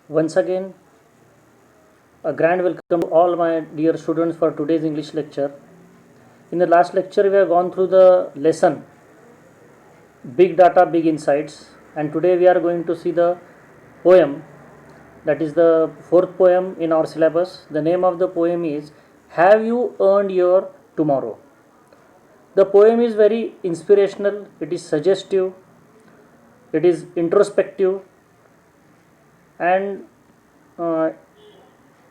Once again, a grand welcome to all my dear students for today's English lecture. In the last lecture, we have gone through the lesson Big Data, Big Insights, and today we are going to see the poem, that is the fourth poem in our syllabus. The name of the poem is Have You Earned Your Tomorrow? The poem is very inspirational, it is suggestive, it is introspective, and uh,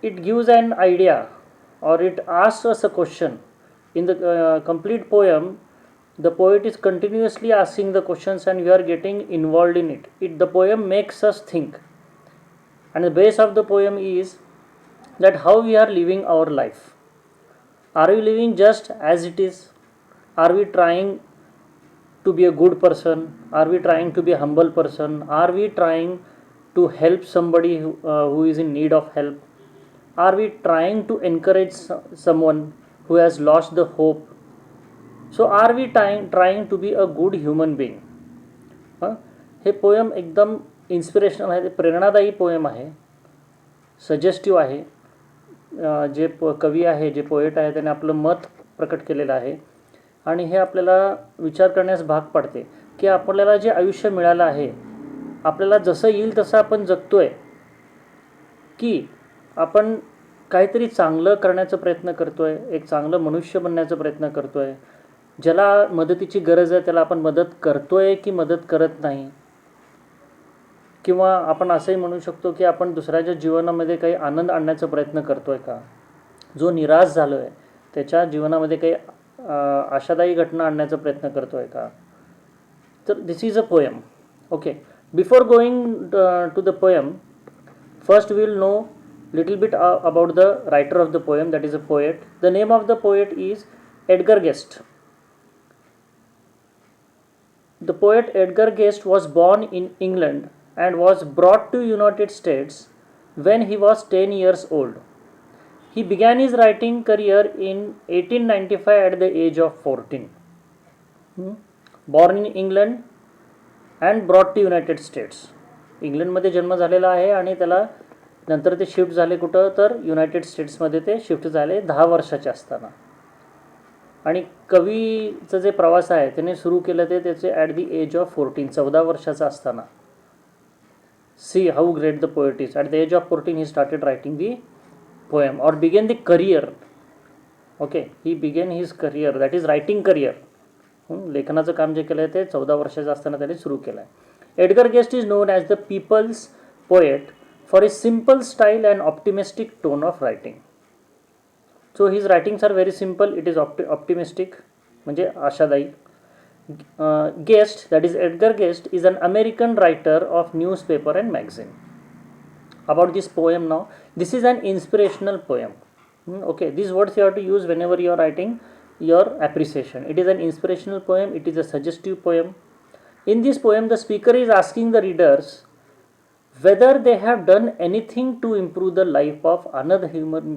it gives an idea or it asks us a question. In the complete poem, the poet is continuously asking the questions and we are getting involved in it. The poem makes us think, and the base of the poem is that how we are living our life. Are we living just as it is? Are we trying to be a good person? Are we trying to be a humble person? Are we trying to help somebody who is in need of help? Are we trying to encourage someone who has lost the hope? So are we trying to be a good human being? हे poem एकदम inspirational आहे, प्रेरणादायी poem आहे, सजेस्टिव्ह आहे. जे कवी आहे, जे पोएट आहे, त्याने आपलं मत प्रकट केलेलं आहे आणि हे आपल्याला विचार करण्यास भाग पाडते की आपल्याला जे आयुष्य मिळालं आहे, आपल्याला जसं येईल तसं आपण जगतोय की आपण काहीतरी चांगलं करण्याचा प्रयत्न करतोय, एक चांगलं मनुष्य बनण्याचा प्रयत्न करतोय, ज्याला मदतीची गरज आहे त्याला आपण मदत करतोय की मदत करत नाही. किंवा आपण असंही म्हणू शकतो की आपण दुसऱ्याच्या जीवनामध्ये काही आनंद आणण्याचा प्रयत्न करतोय का, जो निराश झालो आहे त्याच्या जीवनामध्ये काही आशादायी घटना आणण्याचा प्रयत्न करतोय का. तर this is a poem. Okay, before going to the poem, first we will know little bit about the writer of the poem, that is a poet. The name of the poet is Edgar Guest. The poet Edgar Guest was born in England and was brought to United States when he was 10 years old. He began his writing career in 1895 at the age of 14. Born in England and brought to United States. इंग्लंडमध्ये जन्म झालेला आहे आणि त्याला नंतर ते shift झाले कुठं, तर युनायटेड स्टेट्समध्ये ते शिफ्ट झाले 10 वर्षाचे असताना. आणि कवीचं जे प्रवास आहे त्याने सुरू केलं ते त्याचे ॲट दी एज ऑफ 14, 14 वर्षाचा असताना. See how great the poet is. At the age of 14 he started writing the poem और began the career. Okay, he began his career, that is writing career. लेखनाचं काम जे केलं आहे ते 14 वर्षाचं असताना त्याने सुरू केलं आहे. Edgar Guest is known as the people's poet for his simple style and optimistic tone of writing. So his writings are very simple, it is optimistic, म्हणजे आशादायी. Guest, that is Edgar Guest, is an American writer of newspaper and magazine. About this poem now, this is an inspirational poem. Okay, these words you have to use whenever you are writing your appreciation. It is an inspirational poem, it is a suggestive poem. In this poem, the speaker is asking the readers whether they have done anything to improve the life of another human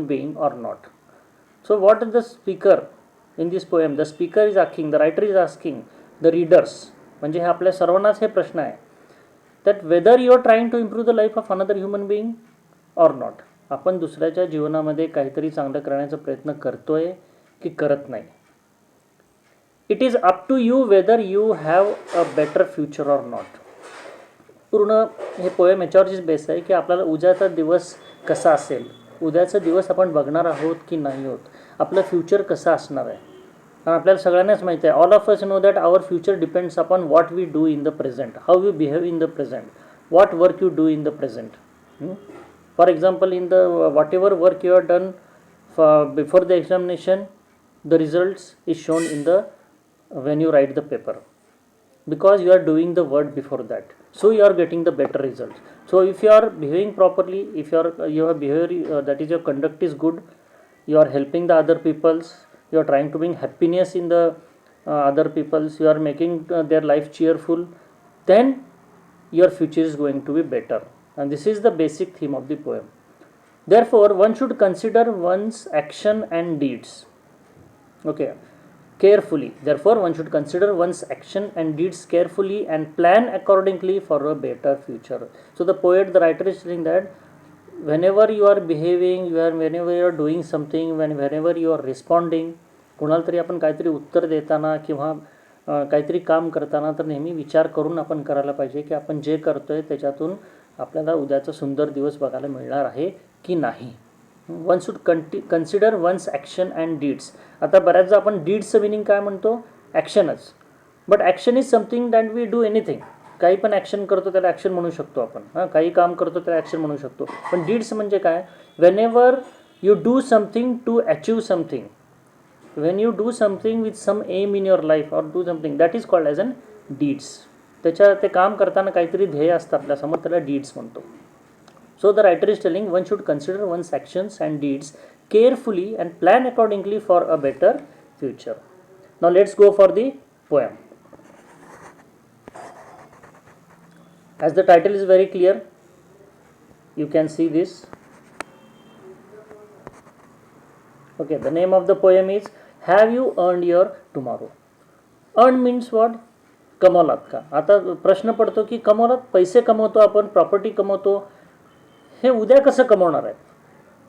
being or not. So what is the speaker in this poem? The speaker is asking, the writer is asking the readers, म्हणजे हे आपल्या सर्वांनाच हे प्रश्न आहे, that whether you are trying to improve the life of another human being or not. आपण दुसऱ्याच्या जीवनामध्ये काहीतरी चांगलं करण्याचा प्रयत्न करतोय की करत नाही. It is up to you whether you have a better future or not. पूर्ण हे पोएम याच्यावरचीच बेस आहे की आपल्याला उद्याचा दिवस कसा असेल, उद्याचा दिवस आपण बघणार आहोत की नाही होत, आपलं फ्युचर कसं असणार आहे. कारण आपल्याला सगळ्यांनाच माहिती आहे, all of us know that our future depends upon what we do in the present, how you behave in the present, what work you do in the present. For example, in the whatever work you are done before the examination, the results is shown in the when you write the paper, because you are doing the work before that, so you are getting the better results. So if you are behaving properly, if your behavior, that is your conduct is good, you are helping the other peoples, you are trying to bring happiness in the other peoples, you are making their life cheerful, then your future is going to be better. And this is the basic theme of the poem. Therefore one should consider one's action and deeds. Okay, carefully. Therefore, one should consider one's action and deeds carefully and plan accordingly for a better future. So the poet, the writer is saying that whenever you are behaving, whenever you are doing something, whenever you are responding, कोणाला तरी आपण काहीतरी उत्तर देताना किंवा काहीतरी काम करताना तर नेहमी विचार करून आपण करायला पाहिजे की आपण जे करतोय त्याच्यातून आपल्याला उद्याचा सुंदर दिवस बघायला मिळणार आहे की नाही. One should consider one's action and deeds. आता बऱ्याचदा आपण डीड्सचं मिनिंग काय म्हणतो, ॲक्शनच. But action is something that we do anything. काही पण ॲक्शन करतो त्याला ॲक्शन म्हणू शकतो आपण, काही काम करतो त्याला ॲक्शन म्हणू शकतो. पण डीड्स म्हणजे काय, whenever you do something to achieve something, when you do something with some aim in your life or do something, that is called as an deeds. ते काम करताना काहीतरी ध्येय असतं आपल्यासमोर, त्याला डीड्स म्हणतो. So the writer is telling one should consider one's actions and deeds carefully and plan accordingly for a better future. Now let's go for the poem. As the title is very clear, you can see this. Okay, the name of the poem is Have You Earned Your Tomorrow? Earn means what? कमवलात का. आता प्रश्न पडतो की कमवलात, पैसे कमवतो आपण, property कमवतो, हे उद्या कसं कमवणार आहे,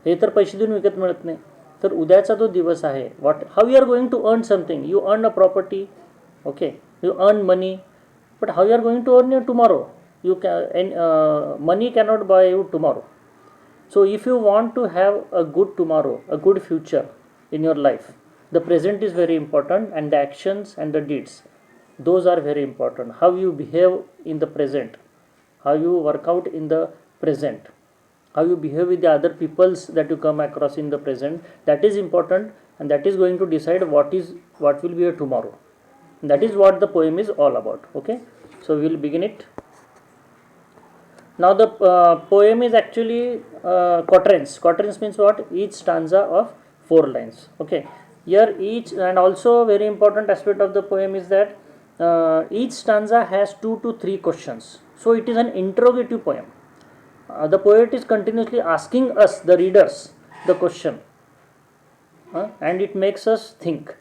हे तर पैसे देऊन विकत मिळत नाही. तर उद्याचा जो दिवस आहे, how you are going to earn something. You earn a property, okay, you earn money, but how you are going to earn your tomorrow. You money cannot buy you tomorrow. So if you want to have a good tomorrow, a good future in your life, the present is very important and the actions and the deeds, those are very important. How you behave in the present, how you work out in the present, how you behave with the other peoples that you come across in the present, that is important, and that is going to decide what will be your tomorrow. That is what the poem is all about. Okay, so we will begin it now. The poem is actually quatrains. Quatrains means what? Each stanza of 4 lines. Okay, here each, and also very important aspect of the poem is that each stanza has 2 to 3 questions. So it is an interrogative poem. The poet is continuously asking us, the readers, the question, and it makes us think.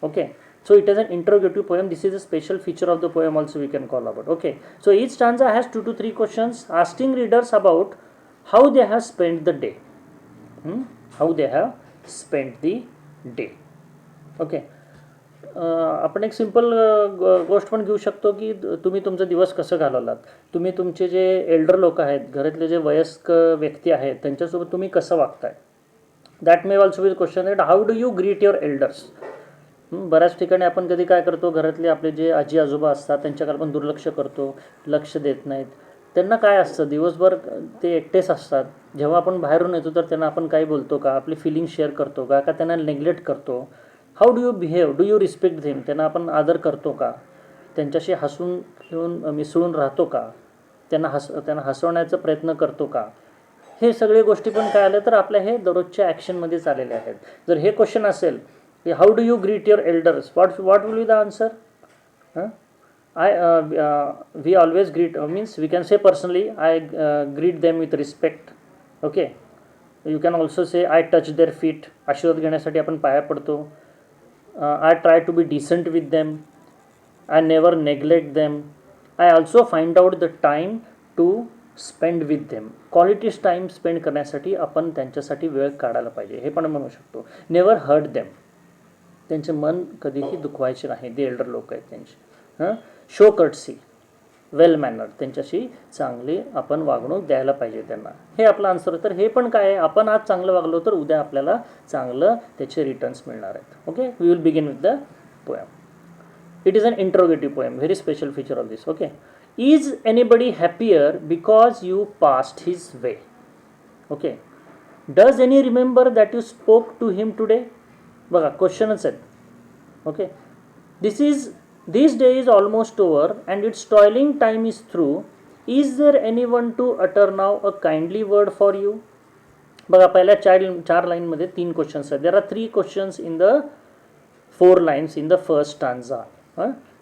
Okay, so it is an interrogative poem. This is a special feature of the poem also, we can call about. Okay, so each stanza has 2 to 3 questions asking readers about how they have spent the day. How they have spent the day. Okay, आपण एक simple गोष्ट पण घेऊ शकतो की तुम्ही तुमचा दिवस कसं घालवलात. तुम्ही तुमचे जे एल्डर लोक आहेत, घरातले जे वयस्क व्यक्ती आहेत, त्यांच्यासोबत तुम्ही कसं वागताय. That may also be question that how do you greet your elders. बऱ्याच ठिकाणी आपण कधी काय करतो, घरातले आपले जे आजी आजोबा असतात त्यांच्याकडे आपण दुर्लक्ष करतो, लक्ष देत नाहीत. त्यांना काय असतं, दिवसभर ते एकटेच असतात. जेव्हा आपण बाहेरून येतो तर त्यांना आपण काय बोलतो का, आपली फिलिंग शेअर करतो का त्यांना नेग्लेक्ट करतो. How do you behave, do you respect them, त्यांना आपण आदर करतो का, त्यांच्याशी हसून खेळून मिसळून राहतो का, त्यांना हसवण्याचा प्रयत्न करतो का. हे सगळे गोष्टी पण काय आलं तर आपल्या हे दररोजच्या ॲक्शनमध्येच आलेले आहेत. जर हे क्वेश्चन असेल की how do you greet your elders, what will be the answer? We always greet, means we can say personally I greet them with respect. Okay, you can also say I touch their feet, आशीर्वाद घेण्यासाठी आपण पाया पडतो. I try to be decent with them, I never neglect them, I also find out the time to spend with them. Quality time spend करण्यासाठी आपण त्यांच्यासाठी वेळ काढायला पाहिजे, हे पण म्हणू शकतो. नेवर हर्ट देम, त्यांचे मन कधीही दुखवायचे नाही, ते एल्डर लोक आहेत त्यांचे. शो कर्टसी, वेल मॅनर्ड, त्यांच्याशी चांगली आपण वागणूक द्यायला पाहिजे त्यांना. हे आपलं आन्सर. तर हे पण काय आहे, आपण आज चांगलं वागलो तर उद्या आपल्याला चांगलं त्याचे रिटर्न्स मिळणार आहेत. Okay, we will begin with the poem. It is an interrogative poem, very special feature of this. Okay, is anybody happier because you passed his way. Okay, does any remember that you spoke to him today. बघा क्वेश्चनच आहेत. Okay, This day is almost over and its toiling time is through. Is there anyone to utter now a kindly word for you? बघा पहिल्या 4 लाईनमध्ये 3 questions आहेत. There are 3 questions in the 4 lines in the first stanza.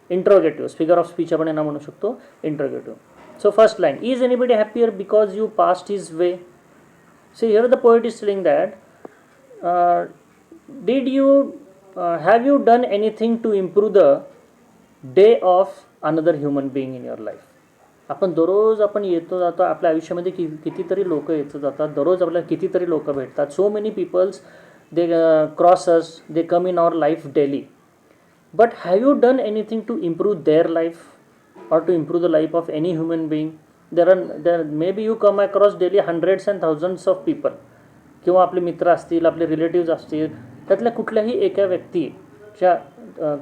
Interrogative, figure of speech आपण यांना म्हणू शकतो, interrogative. So first line, is anybody happier because you passed his way. See here the poet is telling that did you have you done anything to improve the day of another human being in your life. आपण दररोज आपण येतो जातो आपल्या आयुष्यामध्ये कितीतरी लोक येतो जातात, दररोज आपल्याला कितीतरी लोक भेटतात. So many peoples they cross us, they come in our life daily. But have you done anything to improve their life or to improve the life of any human being? There maybe you come across daily hundreds and thousands of people, किंवा आपले मित्र असतील, आपले relatives असतील, त्यातल्या कुठल्याही एका व्यक्तीच्या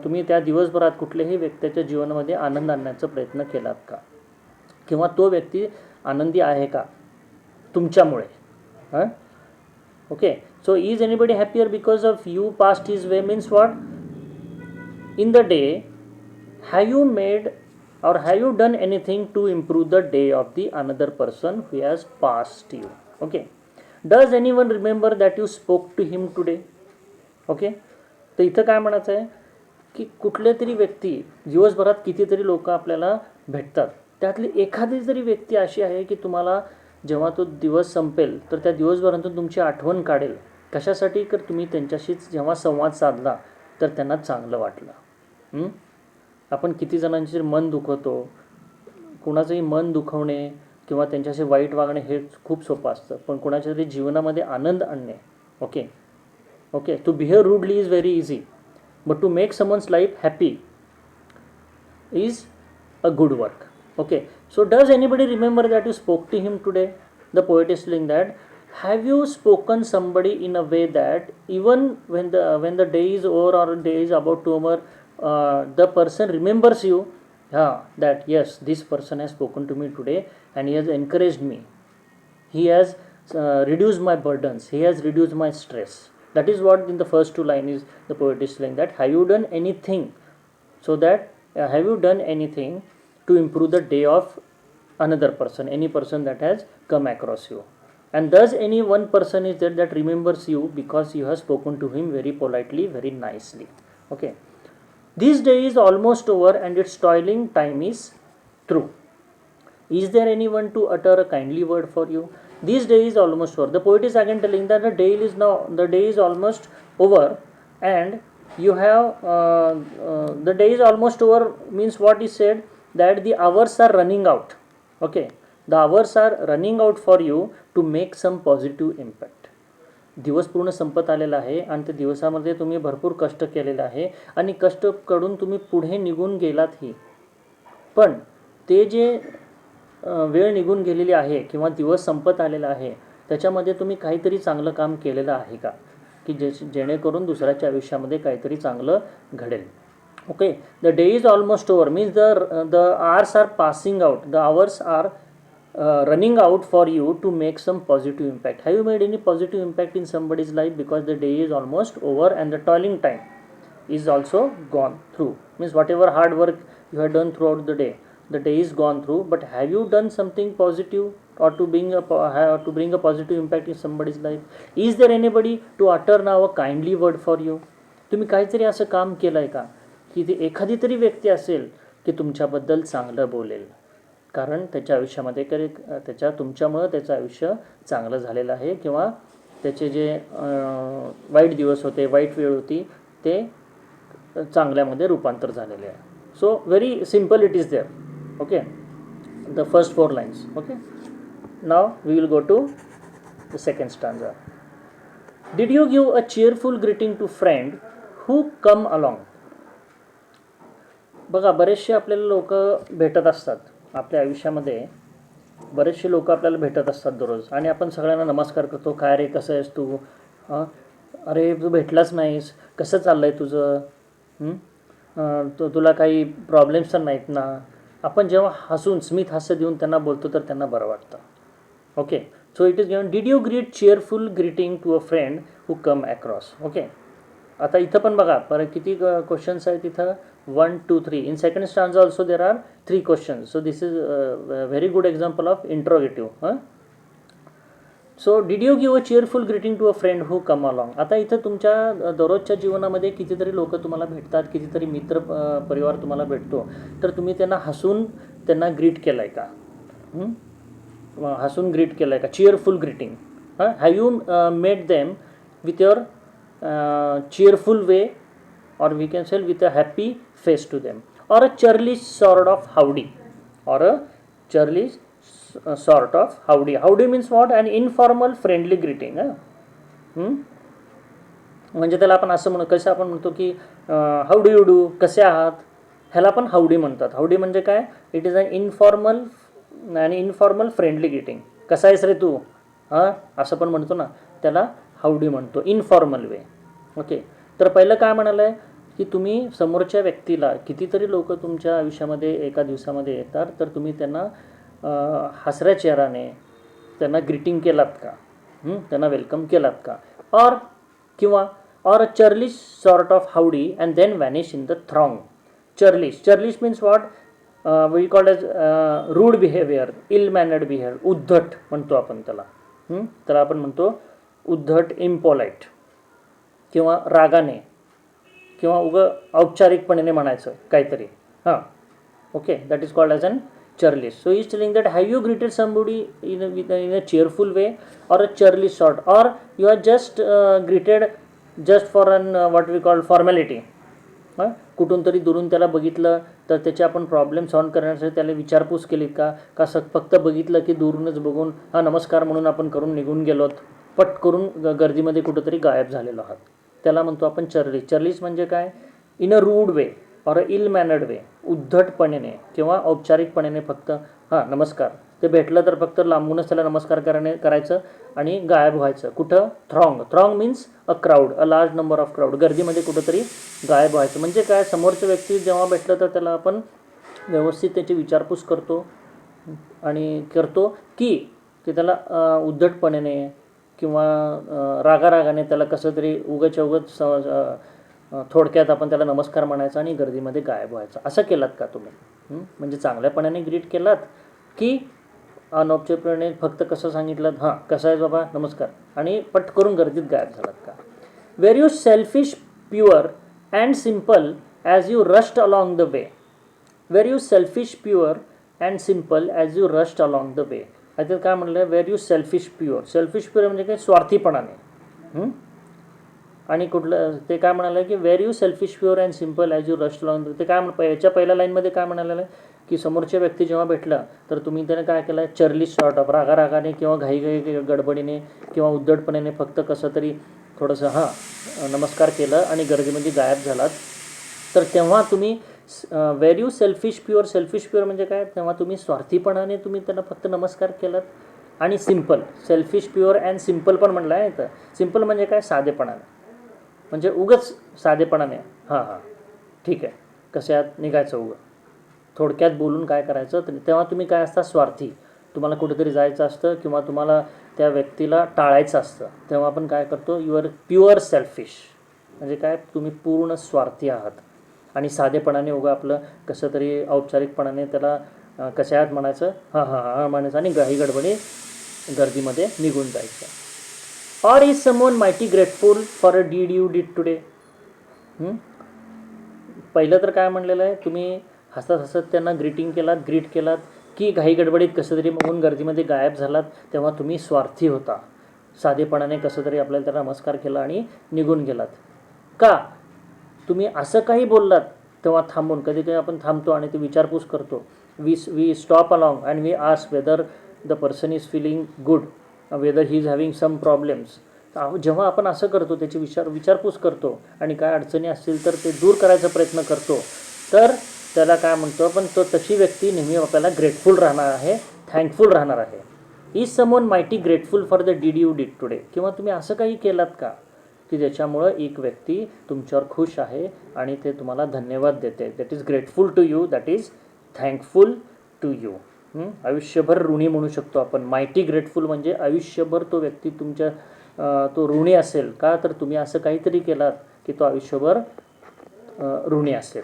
तुम्ही त्या दिवसभरात कुठल्याही व्यक्तीच्या जीवनामध्ये आनंद आणण्याचा प्रयत्न केलात का? किंवा तो व्यक्ती आनंदी आहे का तुमच्यामुळे? हां, okay. So is anybody happier because of you passed his way? Means what? In the day have you made or have you done anything to improve the day of the another person who has passed you? Okay. Does anyone remember that you spoke to him today? Okay. तर इथं काय म्हणायचं आहे की कुठल्या तरी व्यक्ती, दिवसभरात कितीतरी लोक आपल्याला भेटतात, त्यातली एखादी जरी व्यक्ती अशी आहे की तुम्हाला जेव्हा तो दिवस संपेल तर त्या दिवसभरातून तुमची आठवण काढेल. कशासाठी? तर तुम्ही त्यांच्याशीच जेव्हा संवाद साधला तर त्यांना चांगलं वाटलं. आपण किती जणांचे मन दुखवतो, कुणाचंही मन दुखवणे किंवा त्यांच्याशी वाईट वागणे हे खूप सोपं असतं, पण कुणाच्या तरी जीवनामध्ये आनंद आणणे, okay okay, to behave rudely is very easy, but to make someone's life happy is a good work. Okay. So does anybody remember that you spoke to him today? The poet is telling that have you spoken somebody in a way that even when the day is over or day is about to over, the person remembers you, that yes, this person has spoken to me today and he has encouraged me, he has reduced my burdens, he has reduced my stress. That is what in the first two lines is the poet is saying, that have you done anything, so that have you done anything to improve the day of another person, any person that has come across you. And thus any one person is there that remembers you because you have spoken to him very politely, very nicely. Okay. This day is almost over and its toiling time is through. Is there anyone to utter a kindly word for you? This day is almost over. The poet is again telling that the day is almost over and you have the day is almost over means what is said, that the hours are running out. Okay. The hours are running out for you to make some positive impact. दिवस पूर्ण संपत आलेला आहे आणि त्या दिवसामध्ये तुम्ही भरपूर कष्ट केलेलं आहे आणि कष्ट करून तुम्ही पुढे निघून गेलातही, पण ते जे वेळ निघून गेलेली आहे किंवा दिवस संपत आलेला आहे त्याच्यामध्ये तुम्ही काहीतरी चांगलं काम केलेलं आहे का, की जेणेकरून दुसऱ्याच्या आयुष्यामध्ये काहीतरी चांगलं घडेल. Okay. The day is almost over means the hours are passing out, the hours are running out for you to make some positive impact. Have you made any positive impact in somebody's life? Because the day is almost over and the toiling time is also gone through. Means whatever hard work you have done throughout the day is gone through. But have you done something positive or to bring a positive impact in somebody's life? Is there anybody to utter now a kindly word for you? तुम्ही काहीतरी असं काम केलंय का की ती एखादी तरी व्यक्ती असेल की तुमच्याबद्दल चांगलं बोलेल, कारण त्याच्या आयुष्यामध्ये तुमच्यामुळं त्याचं आयुष्य चांगलं झालेलं आहे किंवा त्याचे जे वाईट दिवस होते, वाईट वेळ होती, ते चांगल्यामध्ये रूपांतर झालेले आहे. So very simple it is there. Okay. The first 4 lines. Okay. Now we will go to the second stanza. Did you give a cheerful greeting to friend who come along? बघा, बरेचसे आपल्याला लोक भेटत असतात आपल्या आयुष्यामध्ये, बरेचसे लोक आपल्याला भेटत असतात दररोज आणि आपण सगळ्यांना नमस्कार करतो. काय रे, कसं आहेस तू? अरे तू भेटलाच नाहीस, कसं चाललं आहे तुझं? तुला काही प्रॉब्लेम्स तर नाहीत ना? आपण जेव्हा हसून स्मित हास्य देऊन त्यांना बोलतो तर त्यांना बरं वाटतं. Okay. So it is given, did you greet cheerful greeting to a friend who come across? Okay. आता इथं पण बघा परत किती क्वेश्चन्स आहेत इथं, 1 2 3. In second stanza also there are 3 questions. So this is a very good example of interrogative. So did you give a cheerful greeting to a friend who come along? आता इथं तुमच्या दररोजच्या जीवनामध्ये कितीतरी लोक तुम्हाला भेटतात, कितीतरी मित्र परिवार तुम्हाला भेटतो, तर तुम्ही त्यांना हसून त्यांना ग्रीट केलाय का? हसून ग्रीट केलाय का? Cheerful greeting. Have you met them with your cheerful way or we can say with a happy face to them, or a churlish sort of howdy, or a churlish sort of howdy. Howdy means what? An informal friendly greeting. म्हणजे त्याला आपण असं म्हणू, कसं आपण म्हणतो की how do you do, कसे आहात, ह्याला आपण हावडी म्हणतात. हावडी म्हणजे काय? It is a informal friendly greeting. कसा आहेस रे तू, हां असं पण म्हणतो ना, त्याला हावडी म्हणतो, इन्फॉर्मल वे. ओके. तर पहिलं काय म्हणालं आहे की तुम्ही समोरच्या व्यक्तीला, कितीतरी लोक तुमच्या आयुष्यामध्ये एका दिवसामध्ये येतात, तर तुम्ही त्यांना हसऱ्या चेहऱ्याने त्यांना ग्रीटिंग केलात का, त्यांना वेलकम केलात का, और किंवा or a churlish sort of howdy and then vanish in the throng. Churlish means what? We call as rude behavior, ill mannered behavior. उद्धट म्हणतो आपण त्याला. त्याला आपण म्हणतो उद्धट, impolite, किंवा रागाने, किंवा औपचारिकपणे म्हणायचं काहीतरी. हां, okay, that is called as an churlish. So he is telling that have you greeted somebody in a cheerful way or a churlish sort, or you are just greeted just for an what we call formality. कुठून तरी दुरून त्याला बघितलं तर त्याचे आपण problem solve करण्यासाठी त्याला विचारपूस केली का, फक्त बघितलं की दुरूनच बघून हां नमस्कार म्हणून आपण करून निघून गेलोत, पट करून गर्दीमध्ये कुठंतरी गायब झालेलो आहात, त्याला म्हणतो आपण चर्लिश. चर्लिश म्हणजे काय? इन अ रूड वे और अ इल मॅनर्ड वे, उद्धटपणे किंवा औपचारिकपणे फक्त हां नमस्कार, ते भेटलं तर फक्त लांबूनच त्याला नमस्कार करायचं आणि गायब व्हायचं. कुठं? Throng means a crowd, a large number of crowd, गर्दीमध्ये कुठंतरी गायब व्हायचं. म्हणजे काय? समोरचं व्यक्ती जेव्हा भेटलं तर त्याला आपण व्यवस्थित त्याची विचारपूस करतो की त्याला उद्धटपणे किंवा रागारागाने त्याला कसं तरी उगच थोडक्यात आपण त्याला नमस्कार म्हणायचा आणि गर्दीमध्ये गायब व्हायचं. असं केलात का तुम्ही? म्हणजे चांगल्यापणाने ग्रीट केलात की अनौपचारिकपणे फक्त कसं सांगितलं, हां कसं आहे बाबा नमस्कार, आणि पट करून गर्दीत गायब झालात का? Where you selfish pure and simple as you rushed along the way. Where you selfish pure and simple as you rushed along the way. आता काय म्हणलं? वेर यू सेल्फिश प्युअर म्हणजे काय? स्वार्थीपणाने. आणि कुठलं ते काय म्हणालं की where you selfish pure and simple as you rushed along the way. ते काय याच्या पहिल्या लाईनमध्ये काय म्हणालेलं आहे की समोरच्या व्यक्ती जेव्हा भेटला तर तुम्ही त्याने काय केलं? चर्लिश सॉर्ट ऑफ, रागारागाने किंवा घाई गडबडीने किंवा उद्धटपणे फक्त कसं तरी थोडंसं हां नमस्कार केलं आणि गर्दीमध्ये गायब झालात. तर तेव्हा तुम्ही वेर यू सेल्फिश प्युअर म्हणजे काय? तेव्हा तुम्ही स्वार्थीपणाने तुम्ही त्यांना फक्त नमस्कार केलात. आणि simple, selfish pure and simple पण म्हणलं आहे. तर सिम्पल म्हणजे काय? साधेपणाने, म्हणजे उगच साधेपणाने हां ठीक आहे कशात निघायचं, थोडक्यात बोलून काय करायचं. तेव्हा तुम्ही काय असता? स्वार्थी. तुम्हाला कुठेतरी जायचं असतं किंवा तुम्हाला त्या व्यक्तीला टाळायचं असतं, तेव्हा आपण काय करतो? You are pure selfish. म्हणजे काय? तुम्ही पूर्ण स्वार्थी आहात आणि साधेपणाने आपलं कसं तरी औपचारिकपणाने त्याला कशात म्हणायचं, हां म्हणायचं आणि घाई गडबडी गर्दीमध्ये निघून जायचं. Or is someone mighty grateful for a deed you did today. पहिलं तर काय म्हणलेलं आहे? तुम्ही हसत त्यांना ग्रीट केलात की घाई गडबडीत कसं तरी बघून गर्दीमध्ये गायब झालात, तेव्हा तुम्ही स्वार्थी होता. साधेपणाने कसं तरी आपल्याला त्याला नमस्कार केला आणि निघून गेलात. का? तुम्ही असं काही बोललात तेव्हा थांबून, कधी आपण थांबतो आणि ते विचारपूस करतो. We stop along and we ask whether the person is feeling good, whether he is having some problems. जेव्हा आपण असं करतो, त्याची विचारपूस करतो आणि काय अडचणी असतील तर ते दूर करायचा प्रयत्न करतो, तर त्याला काय म्हणतो आपण? तो तशी व्यक्ती नेहमी आपल्याला ग्रेटफुल राहणार आहे, थँकफुल राहणार आहे. Is someone mighty grateful for the deed you did today. किंवा तुम्ही असं काही केलात का की ज्याच्यामुळं एक व्यक्ती तुमच्यावर खुश आहे आणि ते तुम्हाला धन्यवाद देते. That is grateful to you, that is thankful to you. आयुष्यभर ऋणी म्हणू शकतो आपण. मायटी ग्रेटफुल म्हणजे आयुष्यभर तो व्यक्ती तुमच्या तो ऋणी असेल. का? तर तुम्ही असं काहीतरी केलात की तो आयुष्यभर ऋणी असेल.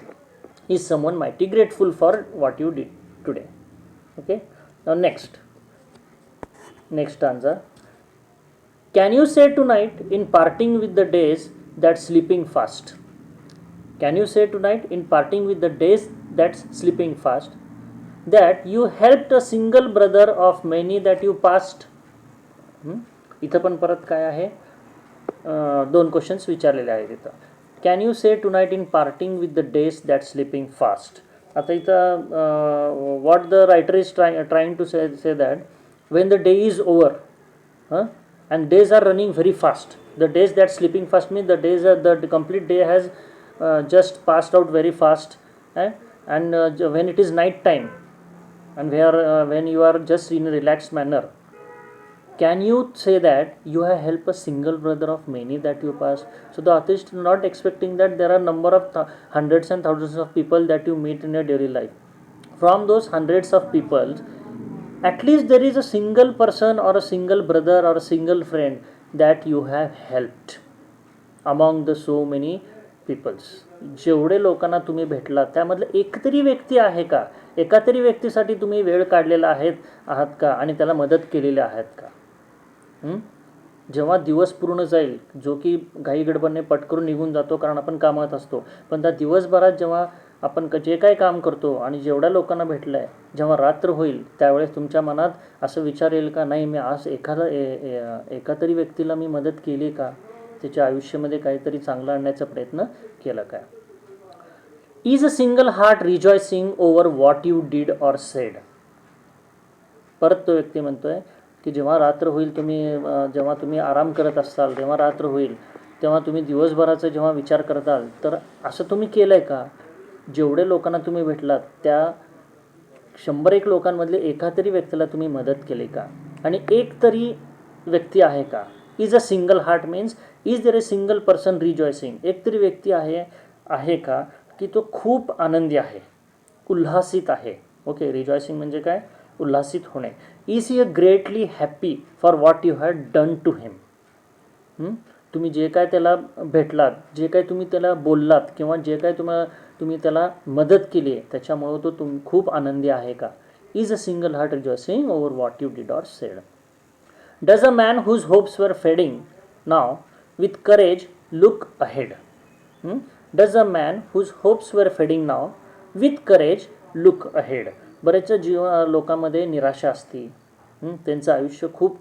Is someone mighty grateful for what you did today. Okay. Next answer. Can you say tonight in parting with the days that sleeping fast. Can you say tonight in parting with the days that's sleeping fast that you helped a single brother of many that you passed. इथं पण परत काय आहे? दोन questions विचारलेले आहेत इथं. Can you say tonight in parting with the days that slipping fast. आता इथं what the writer is trying to say that when the day is over and days are running very fast. The days that sleeping fast means the days are, the complete day has just passed out very fast, and when it is night time and when you are just in a relaxed manner, can you say that you have helped a single brother of many that you pass? So the author is not expecting that there are number of hundreds and thousands of people that you meet in your daily life. From those hundreds of people, at least there is a single person or a single brother or a single friend that you have helped among the so many peoples. जेवढे लोकांना तुम्ही भेटलात त्यामधलं एक तरी व्यक्ती आहे का, एका तरी व्यक्तीसाठी तुम्ही वेळ काढलेला आहात का आणि त्याला मदत केलेली आहेत का? जेव्हा दिवस पूर्ण जाईल, जो की घाई गडबडने पटकरून निघून जातो कारण आपण कामात असतो, पण त्या दिवसभरात जेव्हा आपण जे काय काम करतो आणि जेवढ्या लोकांना भेटलं आहे, जेव्हा रात्र होईल त्यावेळेस तुमच्या मनात असं विचार येईल का, नाही मी आज एका तरी व्यक्तीला मी मदत केली का, त्याच्या आयुष्यामध्ये काहीतरी चांगलं आणण्याचा प्रयत्न केला का? Is a single heart rejoicing over what you did or said. परत तो व्यक्ती म्हणतोय की जेव्हा रात्र होईल, जेव्हा तुम्ही आराम करत असाल, जेव्हा रात्र होईल तेव्हा तुम्ही दिवसभराचा जेव्हा विचार करताल, तर असं तुम्ही केलं आहे का, जेवढे लोकांना तुम्ही भेटलात त्या 101 लोकांमधले एका तरी व्यक्तीला तुम्ही मदत केली का, आणि एक तरी व्यक्ती आहे का? Is a single heart means is there a single person rejoicing. एक तरी व्यक्ती आहे का की तो खूप आनंदी आहे, उल्हासित आहे. ओके, रिजॉयसिंग म्हणजे काय? उल्हासित होणे. Is he a greatly happy for what you had done to him. तुम्ही जे काय त्याला भेटलात, जे काय तुम्ही त्याला बोललात किंवा जे काय तुम्ही त्याला मदत केली आहे त्याच्यामुळं तो खूप आनंदी आहे का? Is a single heart rejoicing over what you did or said. Does a man whose hopes were fading now with courage look ahead. Does a man whose hopes were fading now with courage look ahead. बरेच लोकांमध्ये निराशा असते, त्यांचं आयुष्य खूप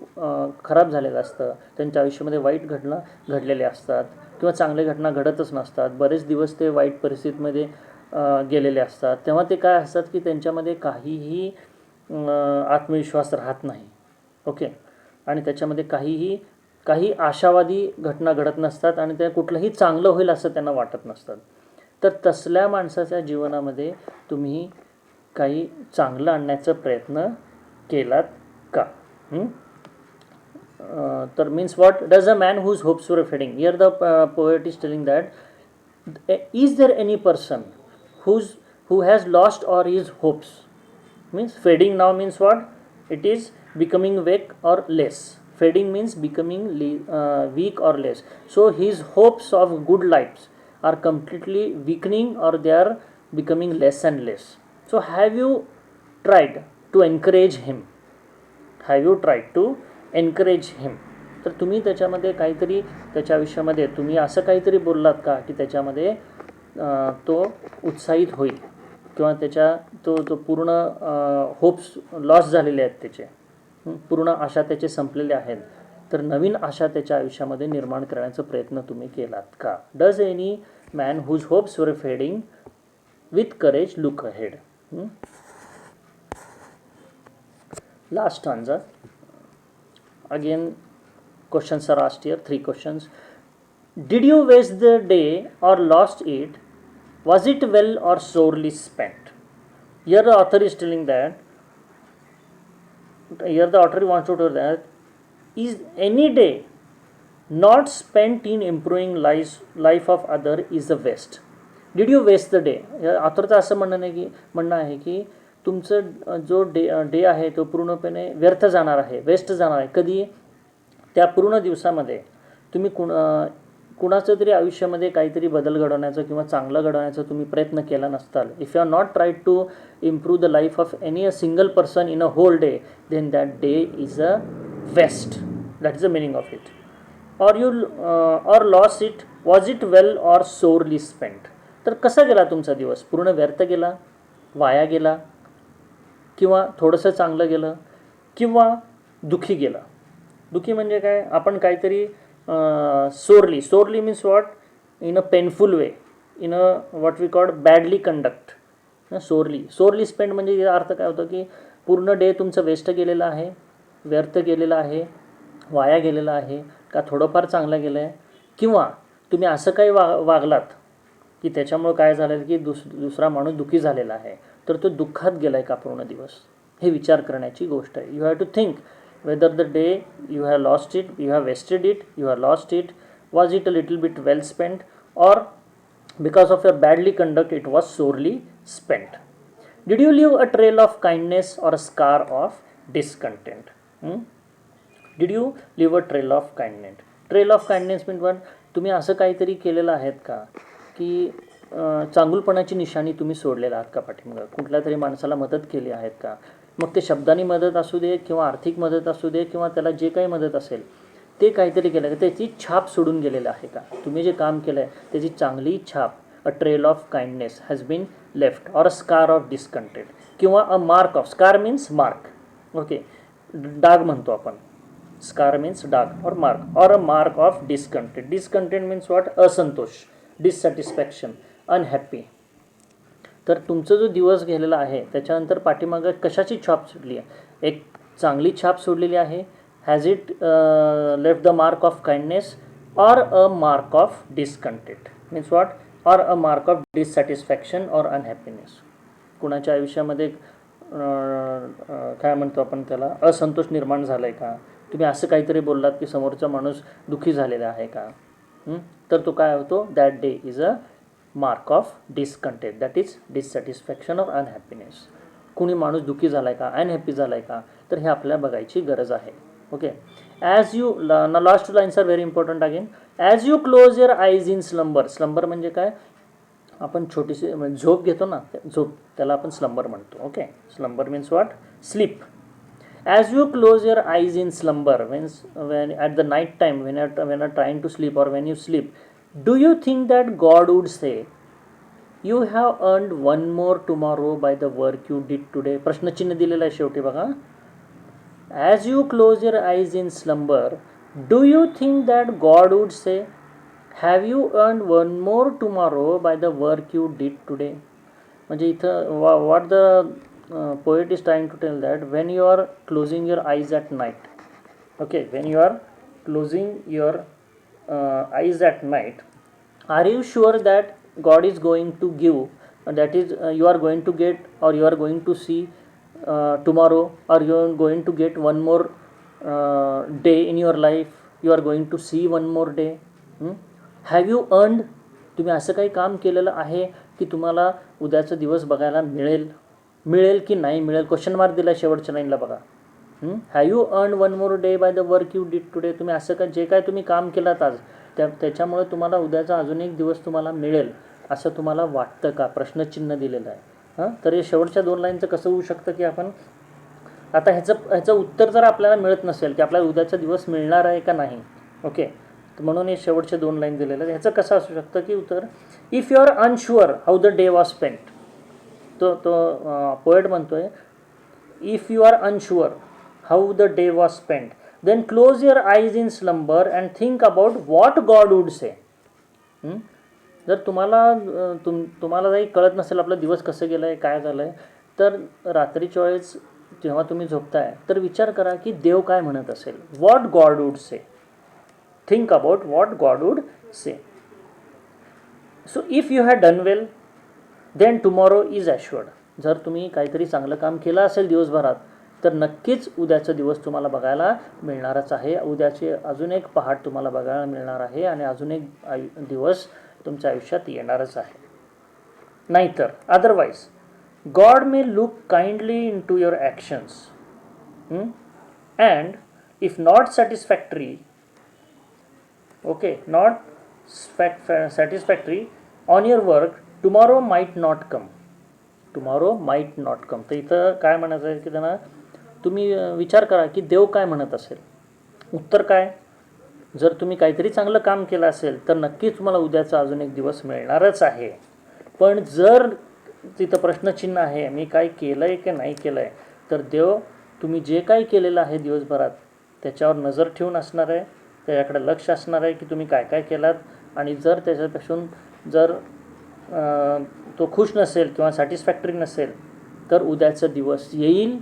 खराब झालेलं असतं, त्यांच्या आयुष्यामध्ये वाईट घटना घडलेल्या असतात किंवा चांगल्या घटना घडतच नसतात. बरेच दिवस ते वाईट परिस्थितीमध्ये गेलेले असतात. तेव्हा ते काय असतात की त्यांच्यामध्ये काहीही आत्मविश्वास राहत नाही. ओके, आणि त्याच्यामध्ये काही आशावादी घटना घडत नसतात आणि ते कुठलंही चांगलं होईल असं त्यांना वाटत नसतं. तर तसल्या माणसाच्या जीवनामध्ये तुम्ही काही चांगलं आणण्याचा प्रयत्न केलात का? तर means what does a man whose hopes were fading. Here the poet is telling that is there any person who has lost or his hopes. Means fading now means what? It is becoming weak or less. Fading means becoming weak or less. So his hopes of good lives are completely weakening or they are becoming less and less. So have you tried to encourage him? Have you tried to encourage him? तर तुम्ही त्याच्यामध्ये काहीतरी त्याच्या आयुष्यामध्ये तुम्ही असं काहीतरी बोललात का की त्याच्यामध्ये तो उत्साहित होईल किंवा तो पूर्ण होप्स लॉस झालेले आहेत, त्याचे पूर्ण आशा त्याचे संपलेले आहेत, तर नवीन आशा त्याच्या आयुष्यामध्ये निर्माण करण्याचा प्रयत्न तुम्ही केलात का? Does any man whose hopes were fading with courage look ahead. Last stanza. Again questions are asked here, 3 questions. Did you waste the day or lost it? Was it well or sorely spent? Here the author is telling that, here the author wants to tell that, is any day not spent in improving life of other is the waste. Did you waste the day? ऑथरचं असं म्हणणं आहे की तुमचं जो day आहे तो पूर्णपणे व्यर्थ जाणार आहे, वेस्ट जाणार आहे. कधी? त्या पूर्ण दिवसामध्ये तुम्ही कुणाचं तरी आयुष्यामध्ये काहीतरी बदल घडवण्याचा किंवा चांगलं घडवण्याचा तुम्ही प्रयत्न केला नसताल. If you are not tried to improve the life of any a single person in a whole day, then that day is a waste. That is the meaning of it. or lost it, was it well or sorely spent. तर कसा गेला तुमचा दिवस? पूर्ण व्यर्थ गेला, वाया गेला, किंवा थोडंसं चांगलं गेलं, किंवा दुःखी गेला. दुःखी म्हणजे काय? आपण काहीतरी sorely means what? in a painful way, in a what we call badly conduct, sorely spend म्हणजे याचा अर्थ काय होतं की पूर्ण डे तुमचं वेस्ट गेलेलं आहे, व्यर्थ गेलेलं आहे, वाया गेलेलं आहे का थोडंफार चांगलं गेलं आहे, किंवा तुम्ही असं काही वागलात की त्याच्यामुळं काय झालं की दुसरा माणूस दुःखी झालेला आहे, तर तो दुःखात गेला आहे का पूर्ण दिवस, हे विचार करण्याची गोष्ट आहे. You have to think whether the day you have lost it, you have wasted it, you have lost it, was it a little bit well spent, or because of your badly conduct it was sorely spent. Did you leave a trail of kindness or a scar of discontent? Did you leave a trail of kindness? Trail of kindness means what? तुम्ही असं काहीतरी केलेलं आहेत का की चांगुलपणाची निशाणी तुम्ही सोडलेला आहात का पाठीमागं, कुठल्या तरी माणसाला मदत केली आहेत का, मग ते शब्दांनी मदत असू दे किंवा आर्थिक मदत असू दे किंवा त्याला जे काही मदत असेल ते काहीतरी केलं का, त्याची छाप सोडून गेलेलं आहे का, तुम्ही जे काम केलं आहे त्याची चांगली छाप, a trail of kindness has been left, or a scar of discontent, किंवा a mark of, scar means mark, okay, डाग म्हणतो आपण, स्कार मीन्स डाग or mark, or a mark of discontent. Discontent means what, असंतोष, dissatisfaction, unhappy. तर तुमचा जो दिवस गेलेला आहे त्याच्यानंतर पाठीमागं कशाची छाप सोडली आहे, एक चांगली छाप सोडलेली आहे, has it left the mark of kindness or a mark of discontent means what, or a mark of dissatisfaction or unhappiness. कुणाच्या आयुष्यामध्ये काय म्हणतो आपण त्याला, असंतोष निर्माण झाला आहे का, तुम्ही असं काहीतरी बोललात की समोरचा माणूस दुःखी झालेला आहे का, तर तो काय होतो, that day is a mark of discontent, that is dissatisfaction or unhappiness. कुणी माणूस दुःखी झाला आहे का, अनहॅपी झाला आहे का, तर हे आपल्याला बघायची गरज आहे. Okay, as you last lines are very important again. As you close your eyes in slumber, slumber म्हणजे काय, आपण छोटीशी झोप घेतो ना, झोप, त्याला आपण स्लंबर म्हणतो. Okay, slumber means what, sleep. As you close your eyes in slumber, when at the night time, when you're trying to sleep or when you sleep, do you think that God would say, you have earned one more tomorrow by the work you did today? प्रश्नचिन्ह दिलेलं आहे शेवटी बघा. As you close your eyes in slumber, do you think that God would say, have you earned one more tomorrow by the work you did today? म्हणजे इथं what the poet is trying to tell that when you are closing your eyes at night, okay, when you are closing your eyes at night, are you sure that God is going to give, that is you are going to get, or you are going to see tomorrow, or you are going to get one more day in your life, you are going to see one more day. Have you earned, तुम्ही असं काही काम केलेलं आहे की तुम्हाला उद्याचा दिवस बघायला मिळेल की नाही मिळेल, क्वेश्चन मार्क दिला शेवटच्या लाईनला बघा. Have you earn one more day by the work you did today, तुम्ही असं का जे काय तुम्ही काम केलात आज त्याच्यामुळे तुम्हाला उद्याचा अजून एक दिवस तुम्हाला मिळेल असं तुम्हाला वाटतं का, प्रश्नचिन्ह दिलेलं आहे. तर हे शेवटच्या 2 लाईनचं कसं होऊ शकतं की आपण आता ह्याचं उत्तर जर आपल्याला मिळत नसेल की आपल्याला उद्याचा दिवस मिळणार आहे का नाही, ओके, तर म्हणून हे शेवटचे 2 लाईन दिलेलं आहे. ह्याचं कसं असू शकतं की उत्तर, if you are unsure how the day was spent, तो पोएट म्हणतोय, if you are unsure how the day was spent, then close your eyes in slumber and think about what God would say. जर तुम्हाला काही कळत नसेल आपला दिवस कसं गेलं आहे, काय झालं आहे, तर रात्रीच्या वेळेस जेव्हा तुम्ही झोपताय तर विचार करा की देव काय म्हणत असेल, what God would say, think about what God would say. So if you have done well then tomorrow is assured. जर तुम्ही काहीतरी चांगलं काम केलं असेल दिवसभरात तर नक्कीच उद्याचा दिवस तुम्हाला बघायला मिळणारच आहे, उद्याचे अजून एक पहाट तुम्हाला बघायला मिळणार आहे आणि अजून एक दिवस तुमच्या आयुष्यात येणारच आहे. नाहीतर otherwise God may look kindly into your actions and if not satisfactory, okay, not satisfactory on your work, tomorrow might not come, tomorrow might not come. तर इथं काय म्हणायचं आहे की त्यांना तुम्ही विचार करा की देव काय म्हणत असेल. उत्तर काय, जर तुम्ही काहीतरी चांगलं काम केलं असेल तर नक्कीच तुम्हाला उद्याचा अजून एक दिवस मिळणारच आहे. पण जर तिथं प्रश्नचिन्ह आहे, मी काय केलं आहे की नाही केलं आहे, तर देव तुम्ही जे काही केलेलं आहे दिवसभरात त्याच्यावर नजर ठेवून असणार आहे, त्याच्याकडे लक्ष असणार आहे की तुम्ही काय काय केलात आणि जर त्याच्यापासून जर तो खुश नसेल किंवा सॅटिस्फॅक्टरी नसेल तर उद्याचा दिवस येईल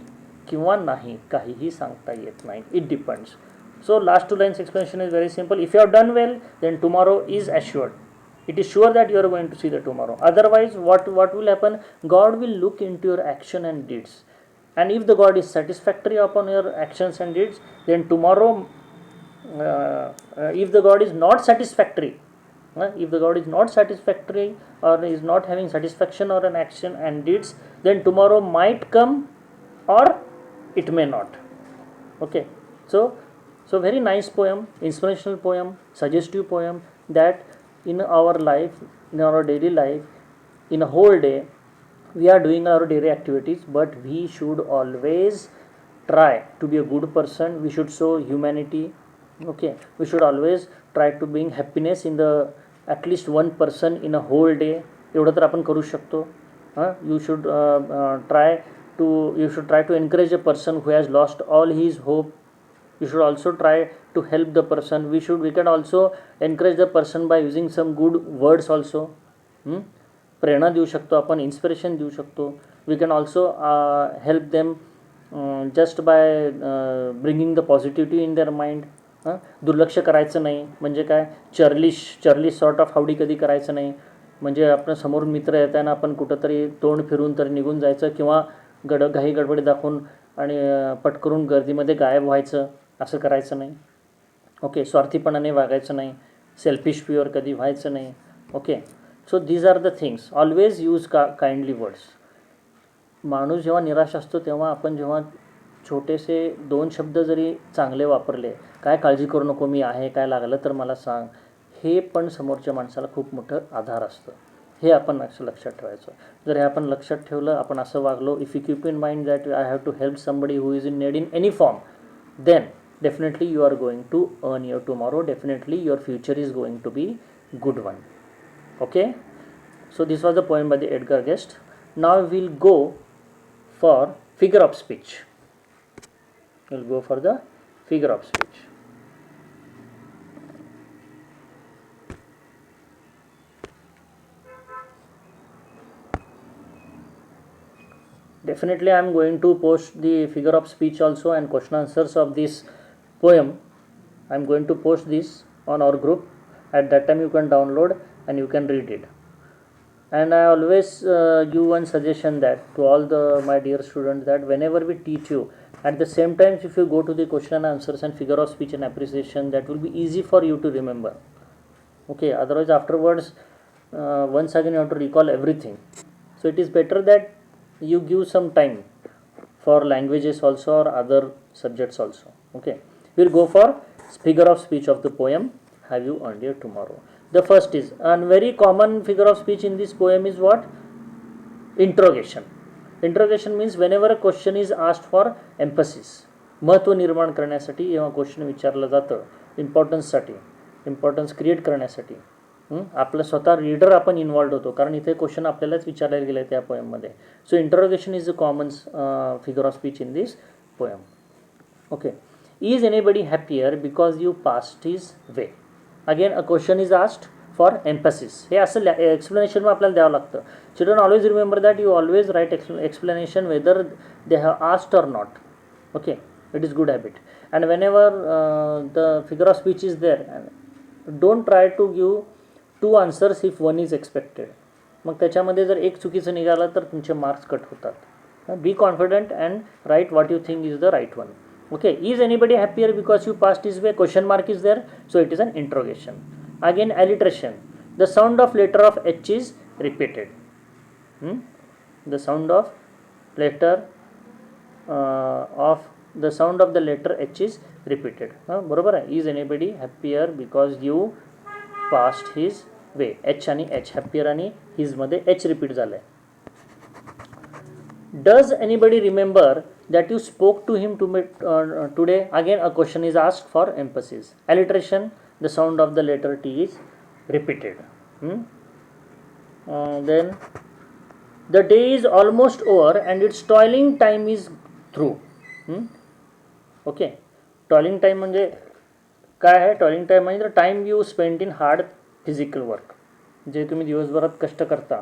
किंवा नाही, काहीही सांगता येत नाही. It depends. So last two lines explanation is very simple. If you have done well, then tomorrow is assured. It is sure that you are going to see the tomorrow. Otherwise, what will happen? God will look into your action and deeds. And if the God is satisfactory upon your actions and deeds, then tomorrow, if the God is not satisfactory, if the God is not satisfactory or is not having satisfaction or an action and deeds, then tomorrow might come or it may not. Okay, so very nice poem, inspirational poem, suggestive poem, that in our life, in our daily life, in a whole day we are doing our daily activities, but we should always try to be a good person. We should show humanity. Okay, we should always try to bring happiness in the at least one person in a whole day. एवढं तर आपण करू शकतो. You should try to encourage a person who has lost all his hope. You should also try to help the person. We can also encourage the person by using some good words also. प्रेरणा देऊ शकतो आपण, inspiration देऊ शकतो. We can also help them just by bringing the positivity in their mind. दुर्लक्ष करायचं नाही, म्हणजे काय, चर्लिश सॉर्ट ऑफ हावडी कधी करायचं नाही. म्हणजे आपण समोर मित्र येताना आपण कुठंतरी तोंड फिरून तरी निघून जायचं, किंवा घाई गडबडी दाखवून आणि पटकरून गर्दीमध्ये गायब व्हायचं, असं करायचं नाही. ओके, स्वार्थीपणाने वागायचं नाही, सेल्फिश प्युअर कधी व्हायचं नाही. Okay, so these are the things. Always use kindly words. माणूस जेव्हा निराश असतो तेव्हा आपण जेव्हा छोटेसे 2 शब्द जरी चांगले वापरले, काय काळजी करू नको, मी आहे, काय लागलं तर मला सांग, हे पण समोरच्या माणसाला खूप मोठं आधार असतं. हे आपण असं लक्षात ठेवायचं. जर हे आपण लक्षात ठेवलं, आपण असं वागलो, if you keep in mind that I have to help somebody who is in need in any form, then definitely you are going to earn your tomorrow. Definitely your future is going to be good one. Okay, so this was the poem by the Edgar Guest. Now we'll go for figure of speech. We'll go for the figure of speech. Definitely I am going to post the figure of speech also and question answers of this poem. I am going to post this on our group. At that time you can download and you can read it. And I always give one suggestion that to all my dear students, that whenever we teach you, at the same time if you go to the question and answers and figure of speech and appreciation, that will be easy for you to remember. Okay, otherwise afterwards once again you have to recall everything. So it is better that you give some time for languages also or other subjects also. Okay, we'll go for figure of speech of the poem Have You Earned Your Tomorrow. The first is, a very common figure of speech in this poem is what? Interrogation. Interrogation means whenever a question is asked for emphasis, महत्व निर्माण करण्यासाठी जेव्हा question विचारलं जातं, importance create करण्यासाठी आपलं स्वतः reader आपण इन्वॉल्ड होतो, कारण इथे क्वेश्चन आपल्यालाच विचारले गेले त्या पोएममध्ये. So interrogation is a common figure of speech in this poem. Okay, is anybody happier because you passed his way. Again a question is asked for emphasis. हे असं एक्सप्लेनेशन मग आपल्याला द्यावं लागतं. Children always remember that you always write explanation whether they have asked or not. Okay, it is good habit. And whenever the figure of speech is there, don't try to give 2 answers if 1 is expected. मग त्याच्यामध्ये जर एक चुकीचं निघालं तर तुमचे marks cut होतात. Be confident and write what you think is the right one. Okay, is anybody happier because you passed is way, question mark is there, so it is an interrogation. Again alliteration, the sound of letter of H is repeated. The sound of the letter H is repeated. बरोबर आहे. Is anybody happier because you passed his way. H आणि H, happier आणि his मध्ये H repeat झालंय. Does anybody remember that you spoke to him today. Again a question is asked for emphasis. Alliteration, the sound of the letter T is repeated. Then the day is almost over and its toiling time is through. Okay, toiling time म्हणजे काय आहे? Toiling time means the time you spend in hard physical work, जे तुम्ही दिवसभरात कष्ट करता,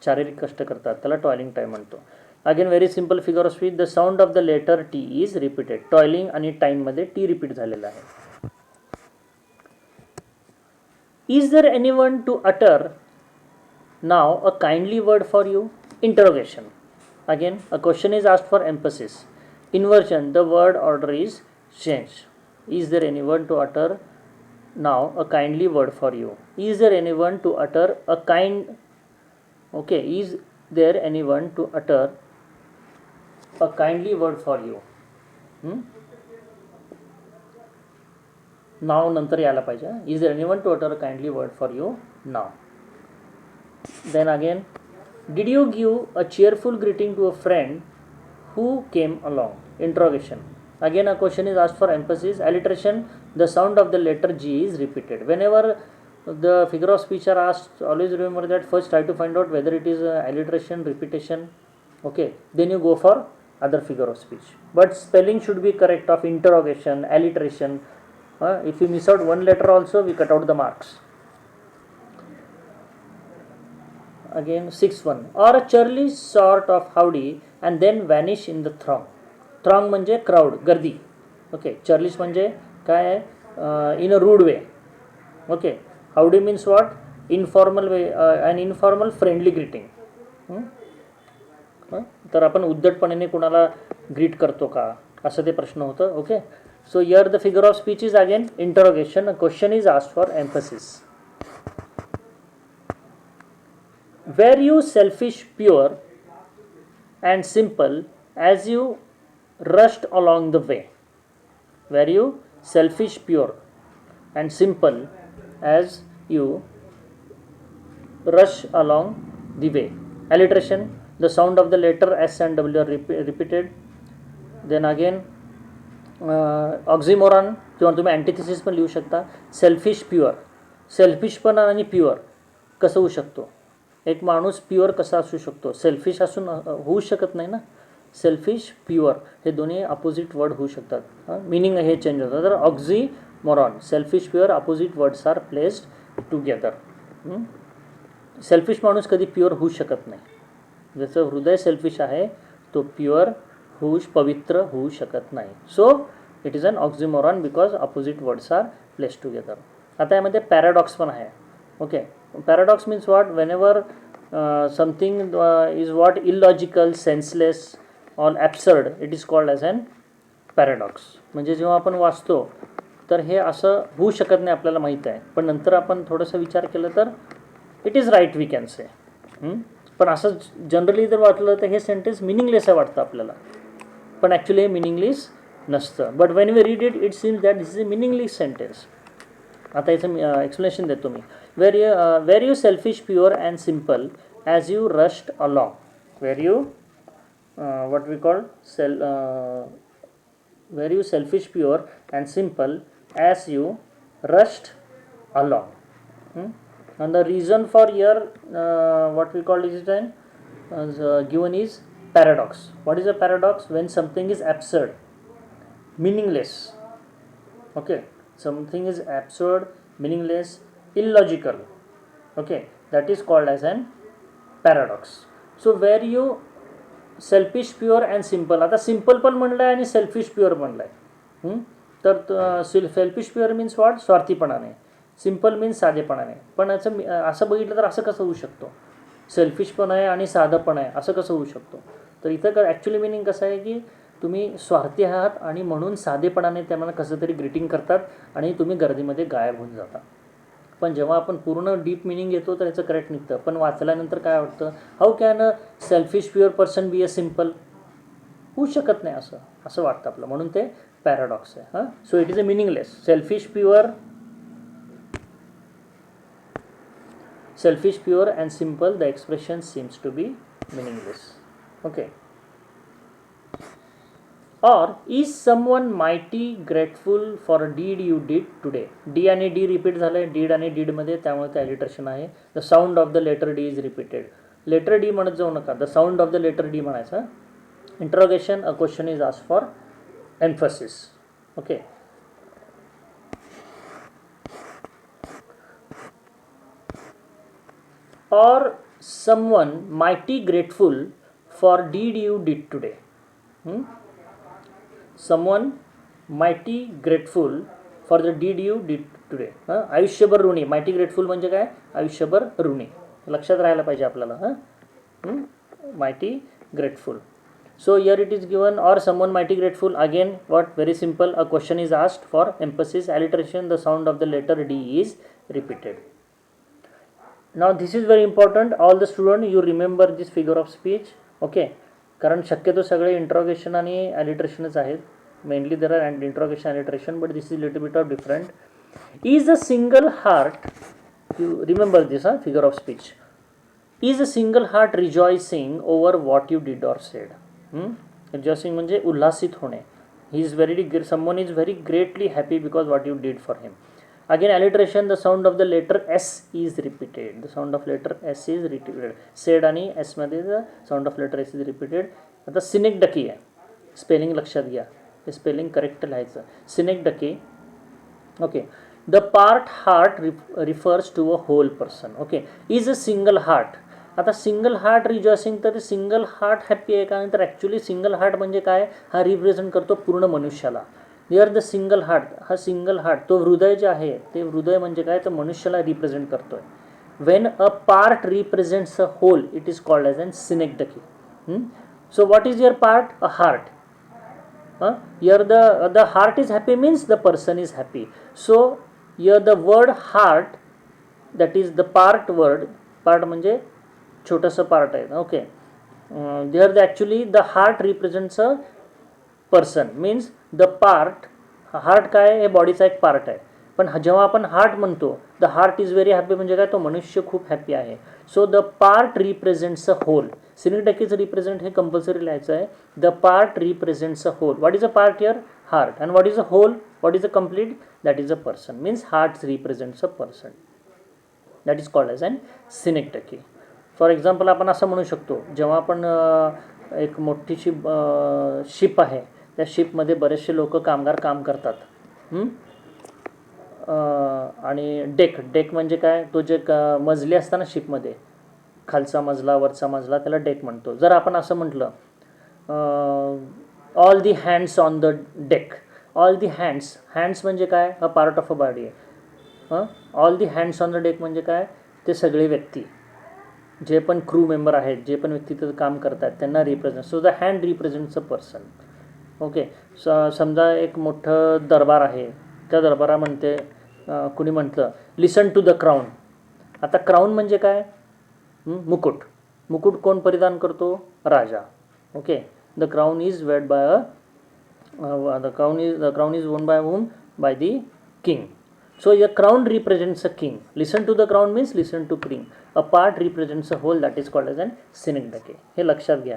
शारीरिक कष्ट करतात, त्याला टॉयलिंग टाईम म्हणतो. Again very simple figure of speech. The sound of the letter T is repeated. Toiling आणि टाईममध्ये टी रिपीट झालेला आहे. Is there anyone to utter now a kindly word for you? Interrogation. Again a question is asked for emphasis. Inversion, the word order is change. Is there anyone to utter now a kindly word for you? Is there anyone to utter a kind, okay, is there anyone to utter a kindly word for you? Now नंतर यायला पाहिजे. Is there anyone to utter a kindly word for you now? Then again, did you give a cheerful greeting to a friend who came along? Interrogation. Again a question is asked for emphasis. Alliteration, the sound of the letter G is repeated. Whenever the figure of speech are asked, always remember that first try to find out whether it is alliteration, repetition, okay, then you go for other figure of speech. But spelling should be correct of interrogation, alliteration. If you miss out one letter also, we cut out the marks. Again 6-1, or a churlish sort of howdy and then vanish in the throng. Throng म्हणजे crowd, गर्दी. Okay, churlish म्हणजे काय आहे? In a rude way. Okay, howdy means what? Informal way, and informal friendly greeting. तर आपण उद्धटपणाने कोणाला greet करतो का, असं ते प्रश्न होतं. Okay, so here the figure of speech is again interrogation. A question is asked for emphasis. Were you selfish, pure and simple as you rushed along the way? Were you selfish, pure and simple as you rush along the way? Alliteration, the sound of the letter S and W are repeated. Then again oxymoron किंवा तुम्ही अँटिथेसिस पण लिहू शकता. Selfish, pure. सेल्फिशपणा आणि pure कसं होऊ शकतो? एक माणूस प्युअर कसा असू शकतो? सेल्फिश असून होऊ शकत नाही ना. सेल्फिश, प्युअर हे दोन्ही अपोजिट वर्ड होऊ शकतात. मिनिंग हे चेंज होतं. तर oxymoron, selfish, pure opposite words are placed together. Selfish माणूस कधी प्युअर होऊ शकत नाही. जसं हृदय सेल्फिश आहे, तो प्युअर पवित्र होऊ शकत नाही. So it is an oxymoron because opposite words are placed together. आता यामध्ये पॅराडॉक्स पण आहे. Okay, paradox means what? Whenever something is what illogical, senseless or absurd, it is called as an paradox. म्हणजे जेव्हा आपण वाचतो तर हे असं होऊ शकत नाही, आपल्याला माहीत आहे, पण नंतर आपण थोडंसं विचार केलं तर it is right we can say. पण असं जनरली जर वाटलं तर हे सेंटेन्स मिनिंगलेस आहे वाटतं आपल्याला, पण ॲक्च्युली हे मिनिंगलेस नसतं. But when we read it, it seems that this is a meaningless sentence. आता याचं एक्सप्लेनेशन देतो मी. Where you selfish, pure and simple as you rushed along. Where you what we call were you selfish, pure and simple as you rushed along. And the reason for your what we call is then given is paradox. What is a paradox? When something is absurd, meaningless. Okay, something is absurd, meaningless, illogical. Okay, that is called as an paradox. So where you selfish, pure and simple. आता simple पण म्हणलं आहे आणि selfish, pure म्हणलं आहे. तर selfish, pure means what? स्वार्थीपणाने. Simple means साधेपणाने. पण याचं असं बघितलं तर असं कसं होऊ शकतो? सेल्फिश पण आहे आणि साधं पण आहे, असं कसं होऊ शकतो? तर इथं ॲक्च्युली मिनिंग कसं आहे की तुम्ही स्वार्थी आहात आणि म्हणून साधेपणाने त्यांना कसं तरी ग्रीटिंग करतात आणि तुम्ही गर्दीमध्ये गायब होऊन जाता. पण जेव्हा आपण पूर्ण डीप मिनिंग येतो तर याचं करेक्ट निघतं. पण वाचल्यानंतर काय वाटतं? How can a selfish, pure person be a simple? होऊ शकत नाही असं वाटतं आपलं. म्हणून ते पॅराडॉक्स आहे. So it is a meaningless. Selfish, pure and simple, the expression seems to be meaningless. Okay. Or is someone mighty grateful for a deed you did today? D आणि D रिपीट झालं. Deed आणि डीडमध्ये, त्यामुळे ते alliteration आहे. The sound of the letter D is repeated. Letter D म्हणत जाऊ नका, the sound of the letter D म्हणायचं. Interrogation, a question is asked for emphasis. Okay. or someone mighty grateful for deed you did today. Someone mighty grateful for the deed you did today. आयुष्यभर ऋणी. Mighty grateful म्हणजे काय? आयुष्यभर ऋणी. लक्षात राहायला पाहिजे आपल्याला. Mighty grateful. So here it is given, or someone mighty grateful. Again, what? Very simple. A question is asked for emphasis, alliteration. The sound of the letter D is repeated. Now this is very important. All the student, you remember this figure of speech. Okay. कारण शक्यतो सगळे interrogation आणि alliterationच आहेत. Mainly there are interrogation and alliteration, but this is little bit of different. Is a single heart, you remember this figure of speech. Is a single heart rejoicing over what you did or said? Rejoicing म्हणजे उल्हासित होणे. He is very, someone is very greatly happy because what you did for him. Again, alliteration, the sound of the letter S is repeated. The sound of letter S is repeated. Said आणि S मध्ये the sound of letter S is repeated. आता सिनेक्डकी आहे. Spelling लक्षात घ्या. हे spelling correct लिहायचं. सिनेक्डकी. Okay. The part heart refers to a whole person. Okay. Is a single heart. आता single heart rejoicing, तर सिंगल हार्ट हॅप्पी आहे का? तर ॲक्च्युली सिंगल हार्ट म्हणजे काय? हा रिप्रेझेंट करतो पूर्ण मनुष्याला. नियर द सिंगल हार्ट, हा सिंगल हार्ट, तो हृदय जे आहे ते हृदय म्हणजे काय? तर मनुष्याला रिप्रेझेंट करतोय. When a part represents a whole, it is called as an synecdoche. So what is your part? A heart. Here the heart is happy means the person is happy. So here the word heart, that is the part word. Part म्हणजे छोटंसं part आहे. Okay. There actually the heart represents a person, means the part. Heart काय? हे बॉडीचा एक part आहे. पण जेव्हा आपण हार्ट म्हणतो, the heart is very happy म्हणजे काय? तो मनुष्य खूप हॅपी आहे. So the part represents a whole. सिनेक्डकीचं रिप्रेझेंट हे कंपल्सरी लिहायचं आहे. The part represents a whole. What is a part here? Heart. And what is a whole? What is a complete? That is a person. Means heart represents a person. That is called as an synecdoche. For example आपण असं म्हणू शकतो, जेव्हा आपण एक मोठीशी ship आहे, त्या शिपमध्ये बरेचसे लोक कामगार काम करतात. आणि डेक म्हणजे काय? तो जे मजले असतात ना शिपमध्ये, खालचा मजला वरचा मजला, त्याला डेक म्हणतो. जर आपण असं म्हटलं all the hands on the deck. All the hands म्हणजे काय? A part of a body आहे. All the hands on the deck म्हणजे काय? ते सगळे व्यक्ती, जे पण क्रू मेंबर आहेत, जे पण व्यक्ती तिथं काम करतात, त्यांना represent. So the hand represents a person. Okay. समजा एक मोठं दरबार आहे, त्या दरबारामध्ये कुणी म्हटलं लिसन टू द क्राऊन. आता क्राऊन म्हणजे काय? मुकुट. मुकुट कोण परिधान करतो? राजा. Okay. The crown is wed by the crown is own by whom? By the king. So a crown represents a king. Listen to the crown means listen to king. A part represents a whole, that is called as an synecdoche. हे लक्षात घ्या.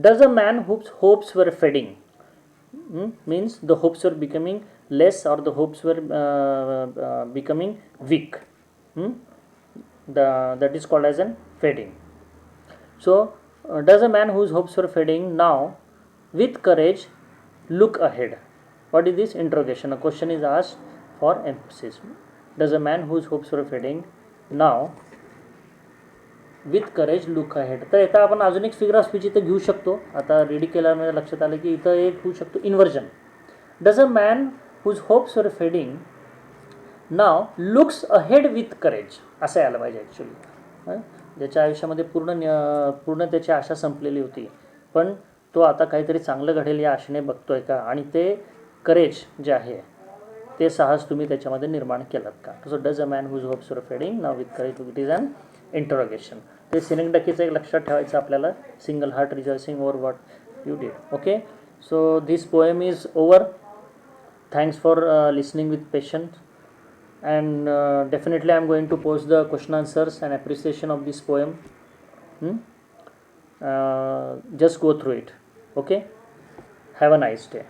Does a man whose hopes were fading, means the hopes were becoming less, or the hopes were becoming weak. That is called as an fading. So does a man whose hopes were fading now with courage look ahead? What is this? Interrogation. A question is asked for emphasis. Does a man whose hopes were fading now with courage look ahead? तर इथं आपण अजून एक figure of speech इथं घेऊ शकतो. आता ready केल्यामुळे लक्षात आलं की इथं एक होऊ शकतो inversion. Does a man whose hopes were fading now looks ahead with courage, असं यायला पाहिजे ॲक्च्युली. ज्याच्या आयुष्यामध्ये पूर्ण त्याची आशा संपलेली होती, पण तो आता काहीतरी चांगलं घडेल या आशेने बघतोय का? आणि ते करेज जे आहे, ते साहस तुम्ही त्याच्यामध्ये निर्माण केलात का? So does a man whose hopes were fading now with courage, it is an interrogation. ते सिनेक्डकीचं एक लक्षात ठेवायचं आपल्याला. Single heart rejoicing over what you did. Okay. So this poem is over. Thanks for listening with patience. And definitely I am going to post the question answers and appreciation of this poem. Just go through it. Okay. Have a nice day.